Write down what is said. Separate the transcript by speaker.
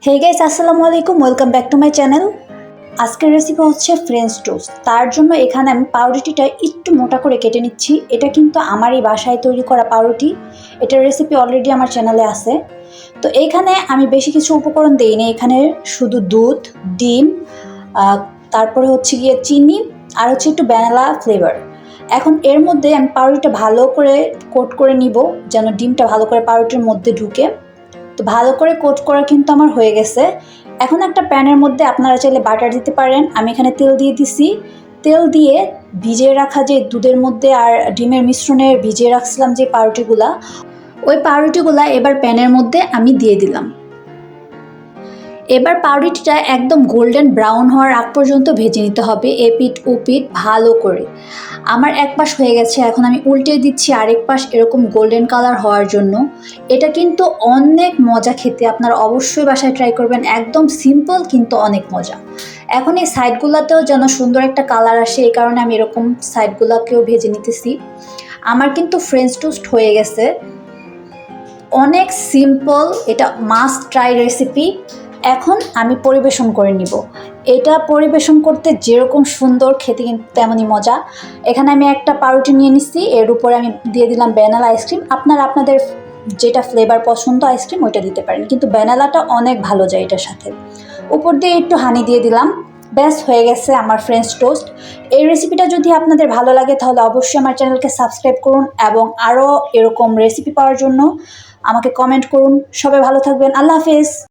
Speaker 1: Hey guys, আসসালামু আলাইকুম, welcome back to my channel. আজকের রেসিপি হচ্ছে ফ্রেঞ্চ টোস্ট। তার জন্য এখানে আমি পাউরুটিটা একটু মোটা করে কেটে নিচ্ছি। এটা কিন্তু আমারই বাসায় তৈরি করা পাউরুটি। এটার রেসিপি অলরেডি আমার চ্যানেলে আছে। তো এইখানে আমি বেশি কিছু উপকরণ দিইনি। এখানে শুধু দুধ, ডিম, তারপরে হচ্ছে গিয়ে চিনি, আর হচ্ছে একটু ভ্যানিলা ফ্লেভার। এখন এর মধ্যে আমি পাউরুটিটা ভালো করে কোট করে নিব, যেন ডিমটা ভালো করে পাউরুটির মধ্যে ঢুকে। তো ভালো করে কোট করা কিন্তু আমার হয়ে গেছে। এখন একটা প্যানের মধ্যে আপনারা চাইলে বাটার দিতে পারেন। আমি এখানে তেল দিয়ে দিছি। তেল দিয়ে ভিজিয়ে রাখা যে দুধের মধ্যে আর ডিমের মিশ্রণে ভিজিয়ে রাখছিলাম যে পাউরুটিগুলা, ওই পাউরুটিগুলা এবার প্যানের মধ্যে আমি দিয়ে দিলাম। এবার পাউরুটিটা একদম গোল্ডেন ব্রাউন হওয়ার আগ পর্যন্ত ভেজে নিতে হবে, এপিঠ ওপিঠ ভালো করে। আমার এক পাশ হয়ে গেছে, এখন আমি উল্টে দিচ্ছি আরেক পাশ এরকম গোল্ডেন কালার হওয়ার জন্য। এটা কিন্তু অনেক মজা খেতে, আপনারা অবশ্যই বাসায় ট্রাই করবেন। একদম সিম্পল কিন্তু অনেক মজা। এখন এই সাইডগুলোতেও যেন সুন্দর একটা কালার আসে, এই কারণে আমি এরকম সাইডগুলোকেও ভেজে নিতেছি। আমার কিন্তু ফ্রেঞ্চ টোস্ট হয়ে গেছে। অনেক সিম্পল, এটা মাস্ট ট্রাই রেসিপি। এখন আমি পরিবেশন করে নিব। এটা পরিবেশন করতে যেরকম সুন্দর, খেতে কিন্তু তেমনই মজা। এখানে আমি একটা পাউরুটি নিয়ে নিচ্ছি, এর উপরে আমি দিয়ে দিলাম ভ্যানিলা আইসক্রিম। আপনারা আপনাদের যেটা ফ্লেভার পছন্দ আইসক্রিম ওইটা দিতে পারেন, কিন্তু ভ্যানিলাটা অনেক ভালো যায় এটার সাথে। উপর দিয়ে একটু হানি দিয়ে দিলাম। ব্যাস হয়ে গেছে আমার ফ্রেঞ্চ টোস্ট। এই রেসিপিটা যদি আপনাদের ভালো লাগে তাহলে অবশ্যই আমার চ্যানেলকে সাবস্ক্রাইব করুন, এবং আরও এরকম রেসিপি পাওয়ার জন্য আমাকে কমেন্ট করুন। সবাই ভালো থাকবেন। আল্লাহ হাফেজ।